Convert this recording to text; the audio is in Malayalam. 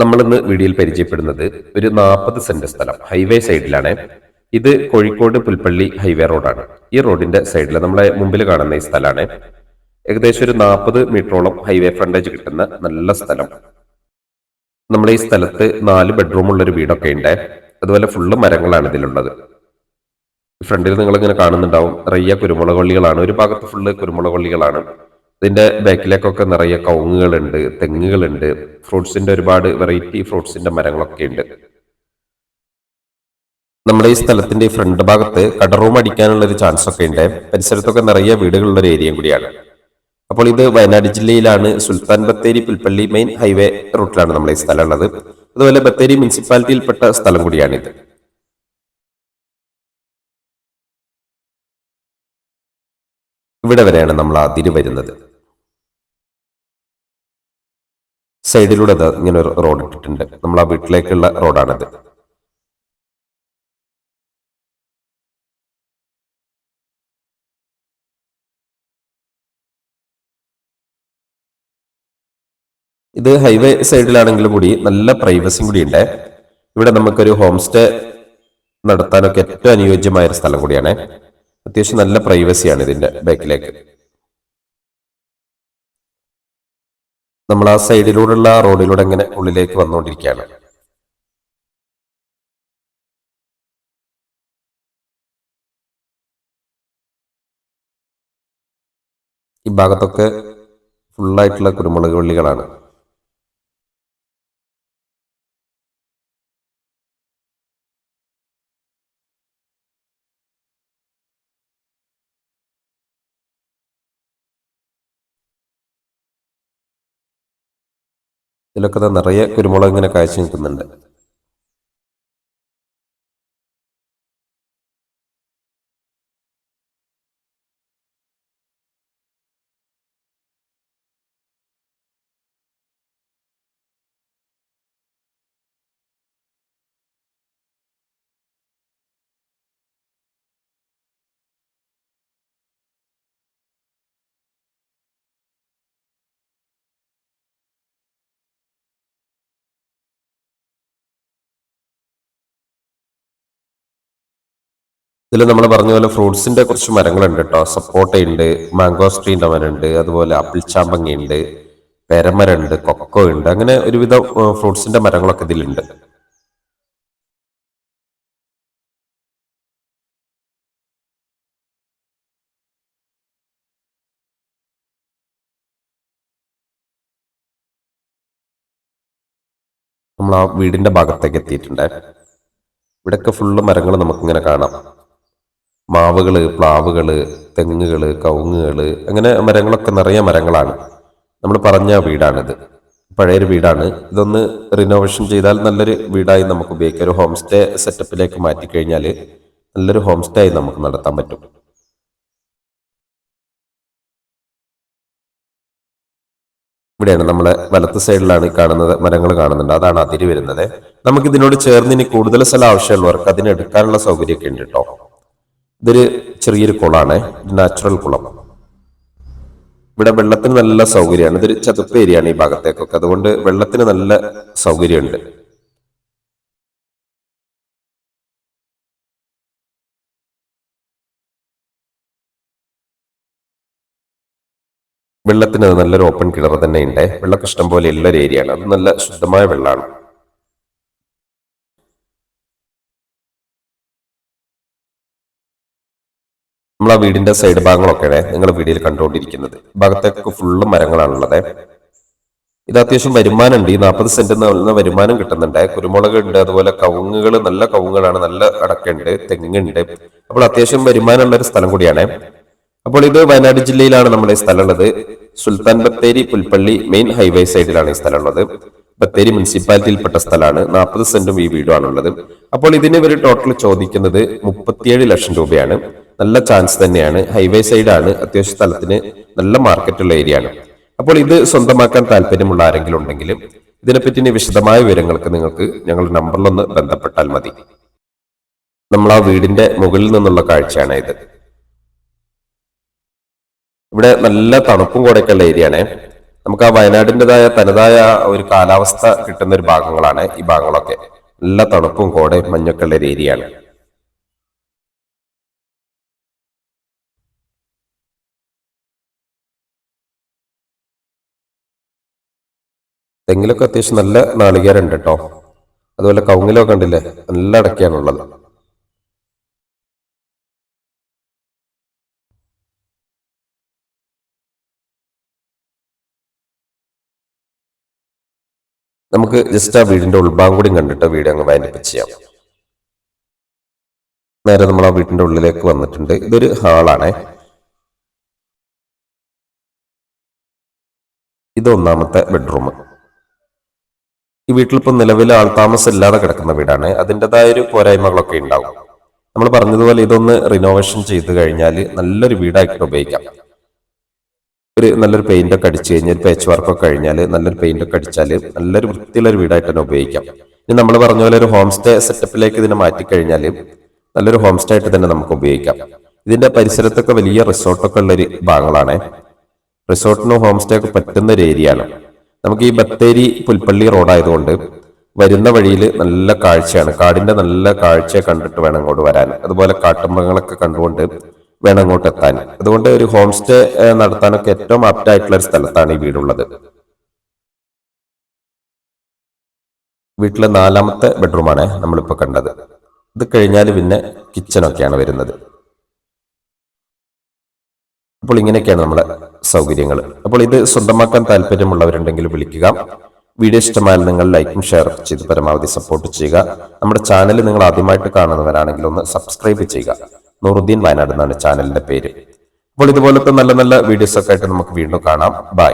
നമ്മളിന്ന് വീഡിയോയിൽ പരിചയപ്പെടുന്നത് ഒരു 40 സെന്റ് സ്ഥലം ഹൈവേ സൈഡിലാണ്. ഇത് കോഴിക്കോട് പുൽപ്പള്ളി ഹൈവേ റോഡാണ്. ഈ റോഡിന്റെ സൈഡിൽ നമ്മളെ മുമ്പിൽ കാണുന്ന ഈ സ്ഥലമാണ്. ഏകദേശം ഒരു 40 മീറ്ററോളം ഹൈവേ ഫ്രണ്ടേജ് കിട്ടുന്ന നല്ല സ്ഥലം. നമ്മളെ ഈ സ്ഥലത്ത് 4 ബെഡ്റൂം ഉള്ളൊരു വീടൊക്കെ ഉണ്ട്. അതുപോലെ ഫുള്ള് മരങ്ങളാണ് ഇതിലുള്ളത്. ഫ്രണ്ടിൽ നിങ്ങൾ ഇങ്ങനെ കാണുന്നുണ്ടാവും, നിറയെ കുരുമുളക് വള്ളികളാണ്. ഒരു ഭാഗത്ത് ഫുള്ള് കുരുമുളക് വള്ളികളാണ്. ഇതിന്റെ ബാക്കിലേക്കൊക്കെ നിറയെ കവുങ്ങുകളുണ്ട്, തെങ്ങുകളുണ്ട്, ഫ്രൂട്ട്സിന്റെ ഒരുപാട് വെറൈറ്റി ഫ്രൂട്ട്സിന്റെ മരങ്ങളൊക്കെ ഉണ്ട്. നമ്മുടെ ഈ സ്ഥലത്തിന്റെ ഈ ഫ്രണ്ട് ഭാഗത്ത് കടറൂം അടിക്കാനുള്ള ഒരു ചാൻസ് ഒക്കെ ഉണ്ട്. പരിസരത്തൊക്കെ നിറയെ വീടുകളുള്ള ഒരു ഏരിയയും കൂടിയാണ്. അപ്പോൾ ഇത് വയനാട് ജില്ലയിലാണ്. സുൽത്താൻ ബത്തേരി പുൽപ്പള്ളി മെയിൻ ഹൈവേ റൂട്ടിലാണ് നമ്മുടെ ഈ സ്ഥലം ഉള്ളത്. അതുപോലെ ബത്തേരി മുനിസിപ്പാലിറ്റിയിൽപ്പെട്ട സ്ഥലം കൂടിയാണിത്. ഇവിടെ വരെയാണ് നമ്മൾ അതിര് വരുന്നത്. സൈഡിലൂടെ ഇങ്ങനെ ഒരു റോഡ് ഇട്ടിട്ടുണ്ട്. നമ്മൾ ആ വീട്ടിലേക്കുള്ള റോഡാണിത്. ഇത് ഹൈവേ സൈഡിലാണെങ്കിലും കൂടി നല്ല പ്രൈവസിയും കൂടി ഉണ്ട്. ഇവിടെ നമുക്കൊരു ഹോം സ്റ്റേ നടത്താനൊക്കെ ഏറ്റവും അനുയോജ്യമായ ഒരു സ്ഥലം കൂടിയാണ്. അത്യാവശ്യം നല്ല പ്രൈവസിയാണ് ഇതിന്റെ ബാക്കിലേക്ക്. നമ്മൾ ആ സൈഡിലൂടെയുള്ള റോഡിലൂടെ ഇങ്ങനെ ഉള്ളിലേക്ക് വന്നുകൊണ്ടിരിക്കുകയാണ്. ഈ ഭാഗത്തൊക്കെ ഫുള്ളായിട്ടുള്ള കുരുമുളക് വള്ളികളാണ്. ഇതിലൊക്കെ നിറയെ കുരുമുളക് ഇങ്ങനെ കാഴ്ച നിൽക്കുന്നുണ്ട്. ഇതിൽ നമ്മൾ പറഞ്ഞ പോലെ ഫ്രൂട്ട്സിന്റെ കുറച്ച് മരങ്ങളുണ്ട് കേട്ടോ. സപ്പോട്ട ഉണ്ട്, മാംഗോസ്ട്രീന്റെ മരമുണ്ട്, അതുപോലെ ആപ്പിൾ ചാമ്പങ്ങ ഉണ്ട്, പെരമരമുണ്ട്, കൊക്കോ ഉണ്ട്. അങ്ങനെ ഒരുവിധം ഫ്രൂട്ട്സിന്റെ മരങ്ങളൊക്കെ ഇതിലുണ്ട്. നമ്മൾ ആ വീടിന്റെ ഭാഗത്തേക്ക് എത്തിയിട്ടുണ്ട്. ഇവിടെയൊക്കെ ഫുള്ള് മരങ്ങൾ നമുക്കിങ്ങനെ കാണാം. മാവുകള്, പ്ലാവുകള്, തെങ്ങുകള്, കവുങ്ങുകള്, അങ്ങനെ മരങ്ങളൊക്കെ നിറയെ മരങ്ങളാണ്. നമ്മൾ പറഞ്ഞ വീടാണിത്. പഴയൊരു വീടാണ്. ഇതൊന്ന് റിനോവേഷൻ ചെയ്താൽ നല്ലൊരു വീടായി നമുക്ക് ഉപയോഗിക്കാം. ഒരു ഹോം സ്റ്റേ സെറ്റപ്പിലേക്ക് മാറ്റിക്കഴിഞ്ഞാൽ നല്ലൊരു ഹോം സ്റ്റേ ആയി നമുക്ക് നടത്താൻ പറ്റും. ഇവിടെയാണ് നമ്മളെ വലത്ത് സൈഡിലാണ് കാണുന്നത്, മരങ്ങൾ കാണുന്നുണ്ട്. അതാണ് അതിര് വരുന്നത്. നമുക്ക് ഇതിനോട് ചേർന്ന് ഇനി കൂടുതൽ സ്ഥലം ആവശ്യമുള്ളവർക്ക് അതിനെടുക്കാനുള്ള സൗകര്യമൊക്കെ ഉണ്ട് കേട്ടോ. ഇതൊരു ചെറിയൊരു കുളമാണ്, നാച്ചുറൽ കുളം. ഇവിടെ വെള്ളത്തിന് നല്ല സൗകര്യമാണ്. ഇതൊരു ചതുപ്പ് ഏരിയയാണ് ഈ ഭാഗത്തേക്കൊക്കെ, അതുകൊണ്ട് വെള്ളത്തിന് നല്ല സൗകര്യമുണ്ട്. വെള്ളത്തിന് നല്ലൊരു ഓപ്പൺ കിണർ തന്നെ ഉണ്ട്. വെള്ളമൊക്കെ ഇഷ്ടം പോലെ ഉള്ളൊരു ഏരിയയാണ്. അത് നല്ല ശുദ്ധമായ വെള്ളമാണ്. നമ്മൾ ആ വീടിന്റെ സൈഡ് ഭാഗങ്ങളൊക്കെയാണ് നിങ്ങൾ വീഡിയോയിൽ കണ്ടുകൊണ്ടിരിക്കുന്നത്. ഭാഗത്തേക്ക് ഫുള്ള് മരങ്ങളാണുള്ളത്. ഇത് അത്യാവശ്യം വരുമാനമുണ്ട്. ഈ 40 സെന്റ് വരുമാനം കിട്ടുന്നുണ്ട്. കുരുമുളക് ഉണ്ട്, അതുപോലെ കവുങ്ങുകൾ, നല്ല കവുങ്ങുകളാണ്, നല്ല അടക്കുണ്ട്, തെങ്ങുണ്ട്. അപ്പോൾ അത്യാവശ്യം വരുമാനമുള്ള ഒരു സ്ഥലം കൂടിയാണ്. അപ്പോൾ ഇത് വയനാട് ജില്ലയിലാണ് നമ്മുടെ ഈ സ്ഥലം ഉള്ളത്. സുൽത്താൻ ബത്തേരി പുൽപ്പള്ളി മെയിൻ ഹൈവേ സൈഡിലാണ് ഈ സ്ഥലം ഉള്ളത്. ബത്തേരി മുനിസിപ്പാലിറ്റിയിൽപ്പെട്ട സ്ഥലമാണ്. 40 സെന്റും ഈ വീടുമാണുള്ളത്. അപ്പോൾ ഇതിന് ഇവർ ടോട്ടൽ ചോദിക്കുന്നത് 37 ലക്ഷം രൂപയാണ്. നല്ല ചാൻസ് തന്നെയാണ്. ഹൈവേ സൈഡാണ്. അത്യാവശ്യ സ്ഥലത്തിന് നല്ല മാർക്കറ്റുള്ള ഏരിയ ആണ്. അപ്പോൾ ഇത് സ്വന്തമാക്കാൻ താല്പര്യമുള്ള ആരെങ്കിലും ഉണ്ടെങ്കിൽ ഇതിനെപ്പറ്റി ഇനി വിശദമായ വിവരങ്ങൾക്ക് നിങ്ങൾക്ക് ഞങ്ങളുടെ നമ്പറിലൊന്ന് ബന്ധപ്പെട്ടാൽ മതി. നമ്മൾ ആ വീടിന്റെ മുകളിൽ നിന്നുള്ള കാഴ്ചയാണ് ഇത്. ഇവിടെ നല്ല തണുപ്പും കൂടെയൊക്കെയുള്ള ഏരിയ ആണ്. നമുക്ക് ആ വയനാടിൻ്റെതായ തനതായ ഒരു കാലാവസ്ഥ കിട്ടുന്ന ഒരു ഭാഗങ്ങളാണ് ഈ ഭാഗങ്ങളൊക്കെ. നല്ല തണുപ്പും കോടയും മഞ്ഞൊക്കെ ഉള്ള ഒരു ഏരിയയാണ്. തെങ്ങിലൊക്കെ അത്യാവശ്യം നല്ല നാളികേരം ഉണ്ട് കേട്ടോ. അതുപോലെ കവുങ്ങിലൊക്കെ കണ്ടില്ലേ, നല്ല അടയ്ക്കാണുള്ളത്. നമുക്ക് ജസ്റ്റ് ആ വീടിന്റെ ഉൾഭാഗം കൂടി കണ്ടിട്ട് വീട് അങ്ങ് വൈൻഡപ്പ് ചെയ്യാം. നേരെ നമ്മൾ ആ വീടിന്റെ ഉള്ളിലേക്ക് വന്നിട്ടുണ്ട്. ഇതൊരു ഹാളാണേ. ഇത് ഒന്നാമത്തെ ബെഡ്റൂം. ഈ വീട്ടിലിപ്പോൾ നിലവിൽ ആൾതാമസം ഇല്ലാതെ കിടക്കുന്ന വീടാണ്. അതിൻ്റെതായ ഒരു പോരായ്മകളൊക്കെ ഉണ്ടാവും. നമ്മൾ പറഞ്ഞതുപോലെ ഇതൊന്ന് റിനോവേഷൻ ചെയ്ത് കഴിഞ്ഞാൽ നല്ലൊരു വീടായിട്ട് ഉപയോഗിക്കാം. നല്ലൊരു പെയിന്റ് ഒക്കെ അടിച്ചു കഴിഞ്ഞാൽ, പാച്ച് വർക്ക് ഒക്കെ കഴിഞ്ഞാൽ, നല്ലൊരു പെയിന്റ് ഒക്കെ അടിച്ചാൽ നല്ലൊരു വൃത്തിയുള്ള ഒരു വീടായിട്ട് തന്നെ ഉപയോഗിക്കാം. ഇനി നമ്മൾ പറഞ്ഞ പോലെ ഒരു ഹോം സ്റ്റേ സെറ്റപ്പിലേക്ക് ഇതിനെ മാറ്റിക്കഴിഞ്ഞാൽ നല്ലൊരു ഹോം സ്റ്റേ ആയിട്ട് തന്നെ നമുക്ക് ഉപയോഗിക്കാം. ഇതിന്റെ പരിസരത്തൊക്കെ വലിയ റിസോർട്ടൊക്കെ ഉള്ളൊരു ഭാഗങ്ങളാണ്. റിസോർട്ടിനും ഹോം സ്റ്റേ ഒക്കെ പറ്റുന്ന ഒരു ഏരിയ ആണ്. നമുക്ക് ഈ ബത്തേരി പുൽപ്പള്ളി റോഡായതുകൊണ്ട് വരുന്ന വഴിയിൽ നല്ല കാഴ്ചയാണ്. കാടിന്റെ നല്ല കാഴ്ച കണ്ടിട്ട് വേണം അങ്ങോട്ട് വരാൻ. അതുപോലെ കാട്ടുമൃഗങ്ങളൊക്കെ കണ്ടുകൊണ്ട് വേണം അങ്ങോട്ട് എത്താൻ. അതുകൊണ്ട് ഒരു ഹോം സ്റ്റേ നടത്താനൊക്കെ ഏറ്റവും ആപ്റ്റായിട്ടുള്ള ഒരു സ്ഥലത്താണ് ഈ വീടുള്ളത്. വീട്ടിലെ 4ാമത്തെ ബെഡ്റൂമാണ് നമ്മളിപ്പോൾ കണ്ടത്. ഇത് കഴിഞ്ഞാൽ പിന്നെ കിച്ചണൊക്കെയാണ് വരുന്നത്. അപ്പോൾ ഇങ്ങനെയൊക്കെയാണ് നമ്മുടെ സൗകര്യങ്ങൾ. അപ്പോൾ ഇത് സ്വന്തമാക്കാൻ താല്പര്യമുള്ളവരുണ്ടെങ്കിൽ വിളിക്കുക. വീഡിയോ ഇഷ്ടമായാൽ നിങ്ങൾ ലൈക്കും ഷെയർ ചെയ്ത് പരമാവധി സപ്പോർട്ട് ചെയ്യുക. നമ്മുടെ ചാനൽ നിങ്ങൾ ആദ്യമായിട്ട് കാണുന്നവരാണെങ്കിൽ ഒന്ന് സബ്സ്ക്രൈബ് ചെയ്യുക. നൂറുദ്ദീൻ വയനാട് എന്നാണ് ചാനലിന്റെ പേര്. അപ്പോൾ ഇതുപോലത്തെ നല്ല നല്ല വീഡിയോസ് ഒക്കെ ആയിട്ട് നമുക്ക് വീണ്ടും കാണാം. ബൈ.